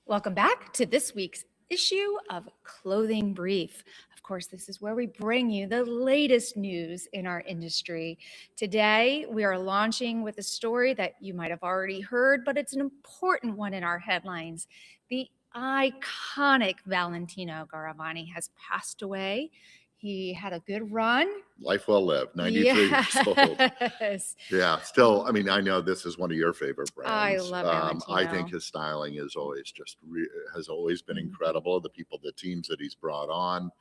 Welcome back to this week's issue of Clothing Brief. Of course, this is where we bring you the latest news in our industry. Today, we are launching with a story that you might have already heard, but it's an important one in our headlines. The iconic Valentino Garavani has passed away. He had a good run. Life well lived, 93 years old. Yes. Yeah, still, I mean, I know this is one of your favorite I brands. love Valentino. I think his styling is always has always been incredible. The teams that he's brought on,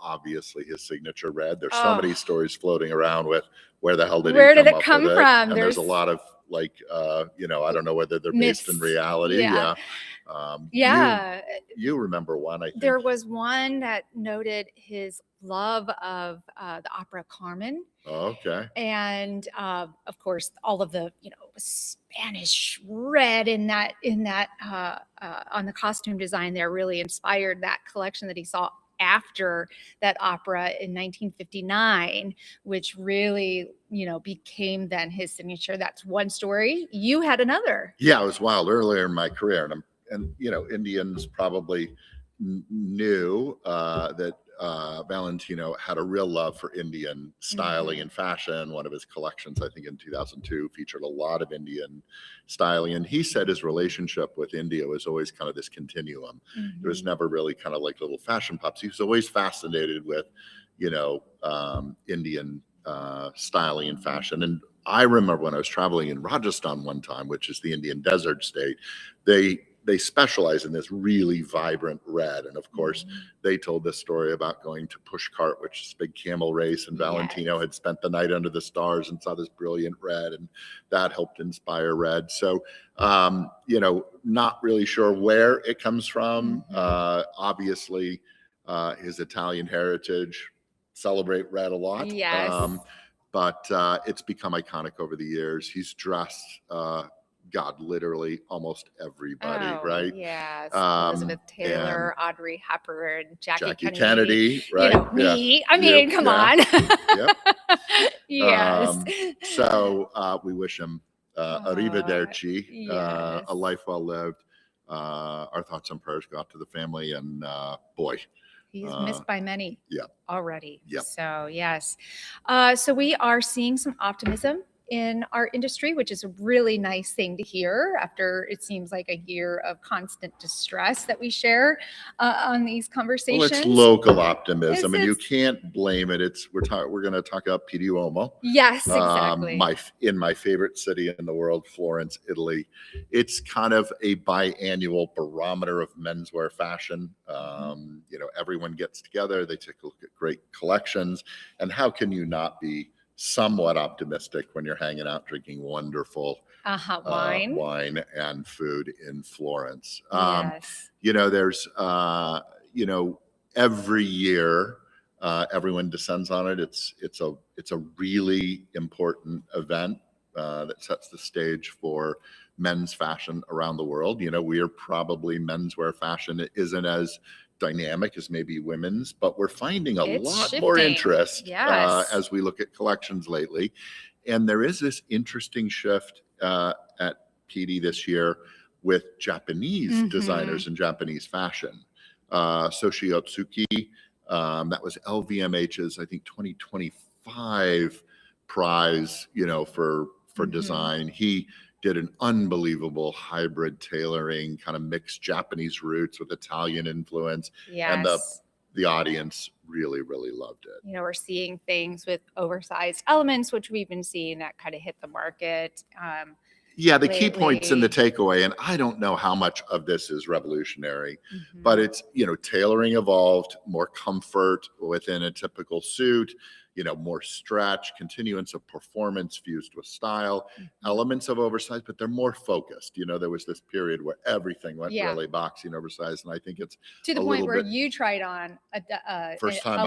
obviously his signature red. There's so many stories floating around with where the hell did it he come up with from? And there's a lot of I don't know whether they're based in reality. Yeah. You remember one, I think. There was one that noted his love of the opera Carmen. Oh, okay. And of course, all of the Spanish red in that on the costume design there really inspired that collection that he saw after that opera in 1959, which really became then his signature. That's one story. You had another. Yeah, it was wild earlier in my career, and Indians probably knew that Valentino had a real love for Indian styling and fashion. One of his collections, I think in 2002, featured a lot of Indian styling. And he said his relationship with India was always kind of this continuum. It was never really kind of like little fashion pops. He was always fascinated with, Indian styling and fashion. And I remember when I was traveling in Rajasthan one time, which is the Indian desert state, they specialize in this really vibrant red. And of course, they told this story about going to Pushcart, which is a big camel race. And Valentino had spent the night under the stars and saw this brilliant red. And that helped inspire red. So, not really sure where it comes from. Obviously, his Italian heritage, celebrate red a lot. Yes. But it's become iconic over the years. He's dressed God, literally almost everybody, right? Yes. Elizabeth Taylor, Audrey Hepburn, Jackie Kennedy, right? Me. I mean, come on. Yep. Yes. So we wish him arrivederci, yes. a life well lived. Our thoughts and prayers go out to the family, and boy, he's missed by many already. Yep. So, yes. So we are seeing some optimism in our industry, which is a really nice thing to hear after it seems like a year of constant distress that we share on these conversations. Well, it's local optimism, and you can't blame it. We're going to talk about Pitti Uomo. Yes, exactly. In my favorite city in the world, Florence, Italy. It's kind of a biannual barometer of menswear fashion. Everyone gets together, they take a look at great collections, and how can you not be somewhat optimistic when you're hanging out drinking wonderful wine and food in Florence? Yes. There's every year everyone descends on it. It's a really important event that sets the stage for men's fashion around the world. We are probably menswear fashion. It isn't as dynamic as maybe women's, but we're finding a lot more interest as we look at collections lately. And there is this interesting shift at Pitti this year with Japanese designers and Japanese fashion. Soshi Otsuki, that was LVMH's, I think, 2025 prize, for design. He did an unbelievable hybrid tailoring, kind of mixed Japanese roots with Italian influence. Yes. And the audience really, really loved it. We're seeing things with oversized elements, which we've been seeing that kind of hit the market. The key points in the takeaway, and I don't know how much of this is revolutionary, but it's, tailoring evolved, more comfort within a typical suit, more stretch, continuance of performance fused with style, elements of oversized, but they're more focused. There was this period where everything went really boxy and oversized, and I think it's to the point where you tried on a I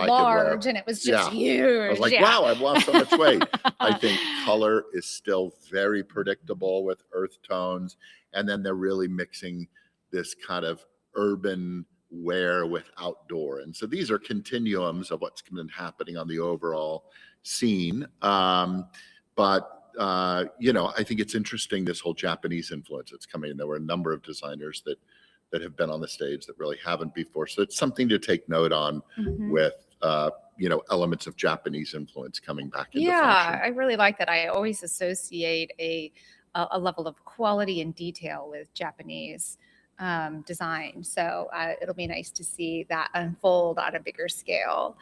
large, and it was just huge. I was like, wow, I've lost so much weight. I think color is still very predictable with earth tones, and then they're really mixing this kind of urban wear with outdoor. And so these are continuums of what's been happening on the overall scene. I think it's interesting, this whole Japanese influence that's coming in. There were a number of designers that that have been on the stage that really haven't before. So it's something to take note on Mhm. with, elements of Japanese influence coming back into Yeah, fashion. I really like that. I always associate a level of quality and detail with Japanese design. So it'll be nice to see that unfold on a bigger scale.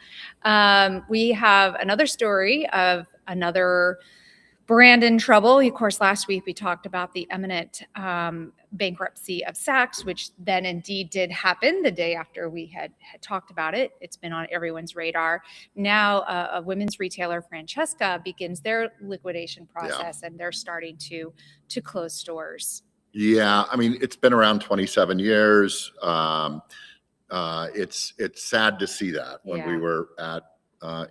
We have another story of another brand in trouble. Of course, last week we talked about the imminent bankruptcy of Saks, which then indeed did happen the day after we had talked about it. It's been on everyone's radar. Now, a women's retailer, Francesca, begins their liquidation process, and they're starting to close stores. Yeah, I mean, it's been around 27 years. It's sad to see that. When we were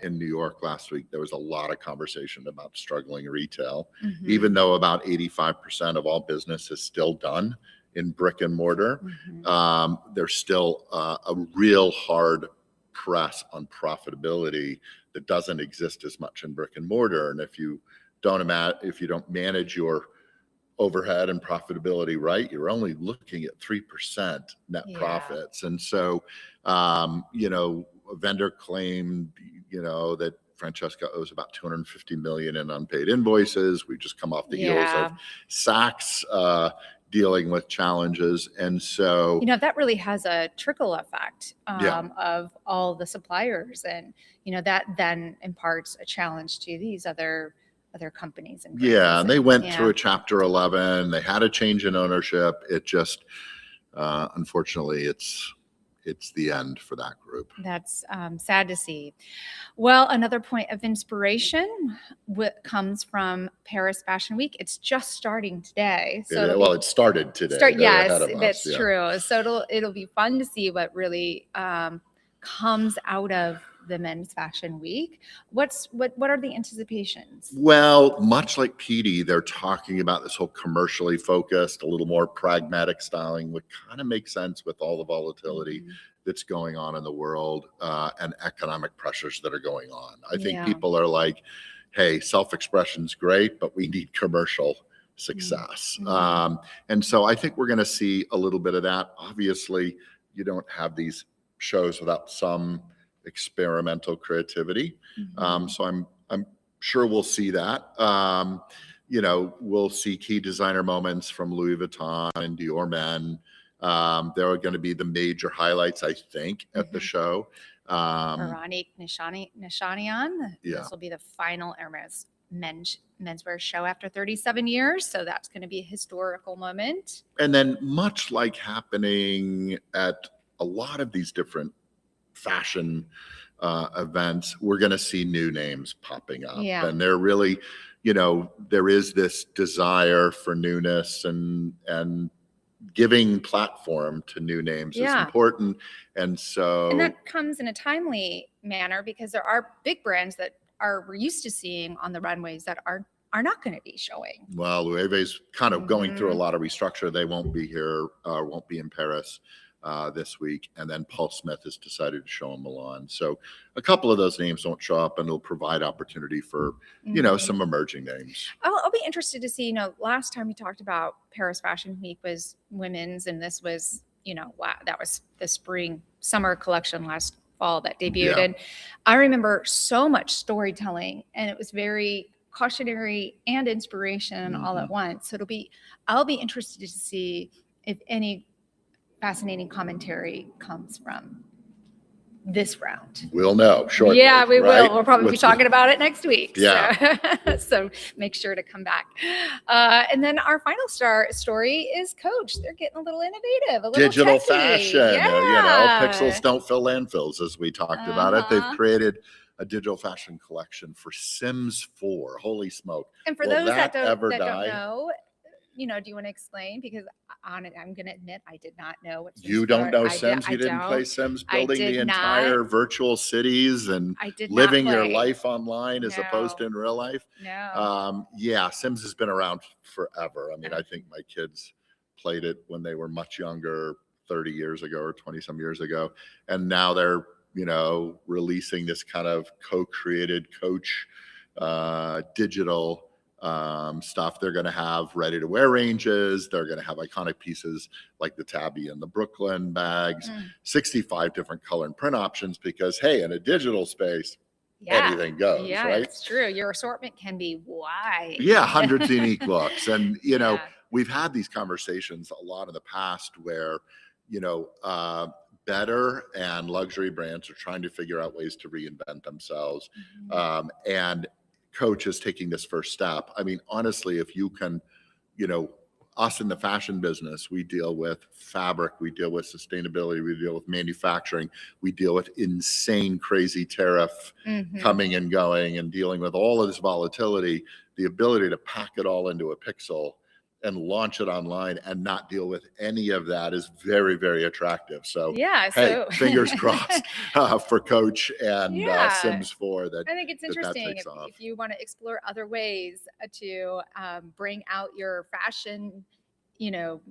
in New York last week, there was a lot of conversation about struggling retail, even though about 85% of all business is still done in brick and mortar. There's still a real hard press on profitability that doesn't exist as much in brick and mortar. And if you don't manage your overhead and profitability right, you're only looking at 3% net profits. And so, a vendor claimed, that Francesca owes about 250 million in unpaid invoices. We just come off the heels of Saks dealing with challenges. And so, that really has a trickle effect of all the suppliers. And, that then imparts a challenge to these other companies. And and they went through a Chapter 11. They had a change in ownership. It just, unfortunately, it's the end for that group. That's sad to see. Well, another point of inspiration comes from Paris Fashion Week. It's just starting today. So it started today. Yes, that's true. So it'll be fun to see what really comes out of the Men's Fashion Week. What are the anticipations? Well, much like Pitti, they're talking about this whole commercially focused, a little more pragmatic styling, which kind of makes sense with all the volatility that's going on in the world and economic pressures that are going on. I think people are like, hey, self-expression's great, but we need commercial success. And so I think we're going to see a little bit of that. Obviously, you don't have these shows without some experimental creativity. So I'm sure we'll see that. We'll see key designer moments from Louis Vuitton and Dior Men. There are going to be the major highlights, I think, at the show. Veronique Nishanian. This will be the final Hermes menswear show after 37 years. So that's going to be a historical moment. And then much like happening at a lot of these different fashion events, we're going to see new names popping up. And they're really, there is this desire for newness, and giving platform to new names is important. And that comes in a timely manner because there are big brands that we're used to seeing on the runways that are not going to be showing. Well, Loewe's kind of going through a lot of restructure. They won't be here, won't be in Paris this week. And then Paul Smith has decided to show in Milan. So a couple of those names won't show up, and it'll provide opportunity for, some emerging names. I'll be interested to see, last time we talked about Paris Fashion Week was women's, and this was, that was the summer collection last fall that debuted. And I remember so much storytelling, and it was very cautionary and inspiration all at once. So I'll be interested to see if any fascinating commentary comes from this round. We'll know shortly. Yeah, we will. We'll probably be talking about it next week. Yeah. So make sure to come back. And then our final story is Coach. They're getting a little innovative, a little digital techy. Fashion. Pixels don't fill landfills, as we talked about it. They've created a digital fashion collection for Sims 4. Holy smoke. And for those that don't know, do you want to explain? Because I'm going to admit, I did not know what Sims You don't know Sims? You didn't play Sims, building the entire virtual cities and living your life online as opposed to in real life? No. Sims has been around forever. I mean, I think my kids played it when they were much younger, 30 years ago or 20 some years ago. And now they're, releasing this kind of co-created Coach digital stuff. They're going to have ready to wear ranges. They're going to have iconic pieces like the Tabby and the Brooklyn bags, 65 different color and print options, because hey, in a digital space, anything goes, yeah, right? it's true. Your assortment can be wide. Yeah, hundreds of unique looks. And, you know, Yeah. we've had these conversations a lot in the past where, you know, better and luxury brands are trying to figure out ways to reinvent themselves. And Coach is taking this first step. I mean, honestly, if you can, you know, us in the fashion business, we deal with fabric, we deal with sustainability, we deal with manufacturing, we deal with insane, crazy tariff coming and going, and dealing with all of this volatility. The ability to pack it all into a pixel and launch it online and not deal with any of that is very, very attractive. So, yeah, hey, fingers crossed for Coach and Sims 4 that I think it's interesting takes off. if you want to explore other ways to bring out your fashion, you know,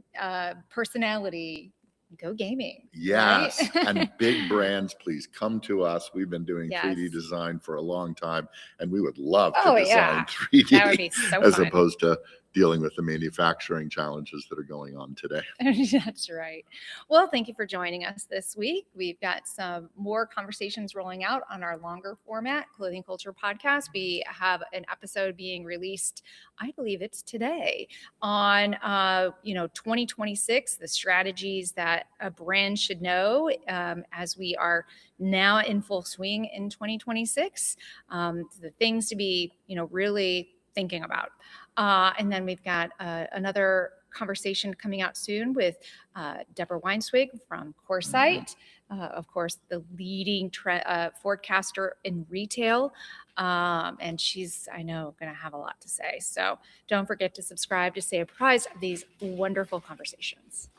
personality. Go gaming. Yes. Right? And big brands, please come to us. We've been doing Yes. 3D design for a long time, and we would love to Oh, design yeah. 3D That would be so as fun. opposed to dealing with the manufacturing challenges that are going on today. That's right. Well, thank you for joining us this week. We've got some more conversations rolling out on our longer format Clothing Culture podcast. We have an episode being released, I believe it's today, on 2026, the strategies that a brand should know as we are now in full swing in 2026. The things to be, really thinking about. And then we've got another conversation coming out soon with Deborah Weinswig from Coresight, of course, the leading forecaster in retail. And she's, I know, going to have a lot to say. So don't forget to subscribe to stay apprised of these wonderful conversations.